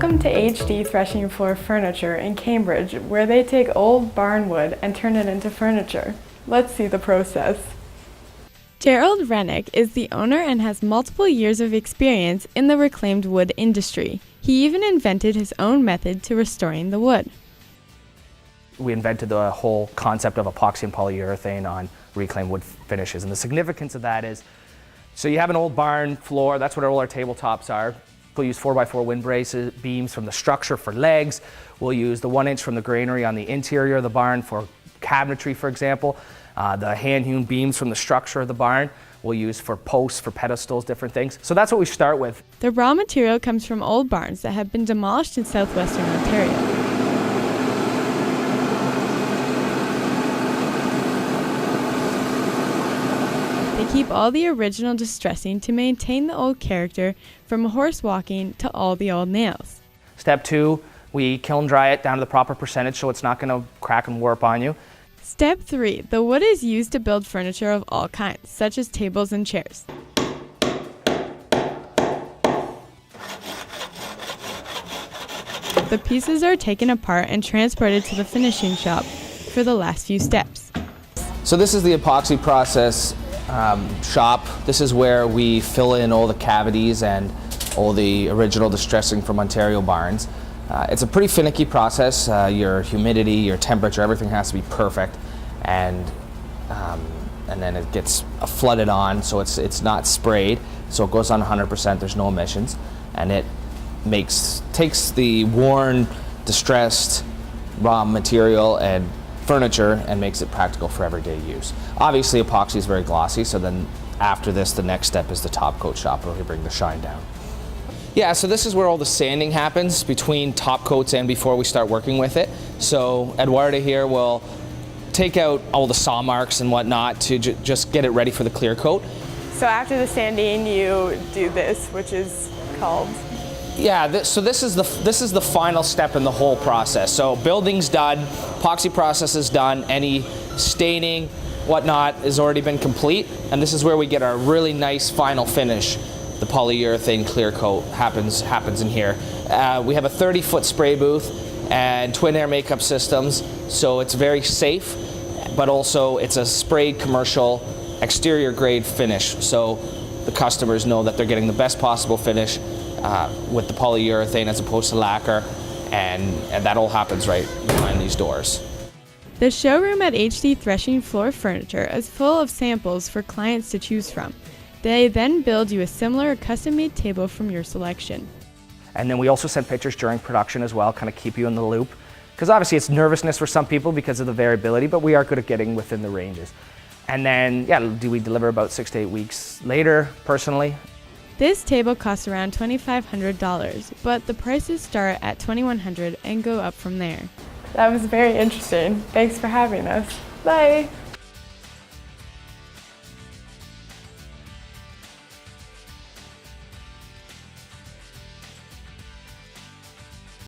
Welcome to HD Threshing Floor Furniture in Cambridge, where they take old barn wood and turn it into furniture. Let's see the process. Gerald Rennick is the owner and has multiple years of experience in the reclaimed wood industry. He even invented his own method to restoring the wood. We invented the whole concept of epoxy and polyurethane on reclaimed wood finishes. And the significance of that is, so you have an old barn floor, that's what all our tabletops are. We'll use 4x4 wind braces, beams from the structure for legs. We'll use the 1 inch from the granary on the interior of the barn for cabinetry, for example. The hand-hewn beams from the structure of the barn we'll use for posts, for pedestals, different things. So that's what we start with. The raw material comes from old barns that have been demolished in southwestern Ontario. They keep all the original distressing to maintain the old character, from horse walking to all the old nails. Step 2, we kiln dry it down to the proper percentage so it's not going to crack and warp on you. Step 3, the wood is used to build furniture of all kinds, such as tables and chairs. The pieces are taken apart and transported to the finishing shop for the last few steps. So this is the epoxy process shop. This is where we fill in all the cavities and all the original distressing from Ontario barns. It's a pretty finicky process. Your humidity, your temperature, everything has to be perfect, and then it gets flooded on, so it's not sprayed, so it goes on 100%. There's no emissions, and it takes the worn, distressed raw material and furniture and makes it practical for everyday use. Obviously, epoxy is very glossy, so then after this, the next step is the top coat shop, where we bring the shine down. Yeah, so this is where all the sanding happens between top coats and before we start working with it. So Eduardo here will take out all the saw marks and whatnot to just get it ready for the clear coat. So after the sanding, you do this, which is called? Yeah, so this is the final step in the whole process. So building's done, epoxy process is done, any staining, whatnot has already been complete, and this is where we get our really nice final finish. The polyurethane clear coat happens in here. We have a 30-foot spray booth and twin air makeup systems, so it's very safe, but also it's a sprayed commercial exterior grade finish, so the customers know that they're getting the best possible finish with the polyurethane as opposed to lacquer, and that all happens right behind these doors. The showroom at HD Threshing Floor Furniture is full of samples for clients to choose from. They then build you a similar or custom-made table from your selection. And then we also send pictures during production as well, kind of keep you in the loop. Because obviously it's nervousness for some people because of the variability, but we are good at getting within the ranges. And then, we deliver about 6 to 8 weeks later, personally. This table costs around $2,500, but the prices start at $2,100 and go up from there. That was very interesting. Thanks for having us. Bye.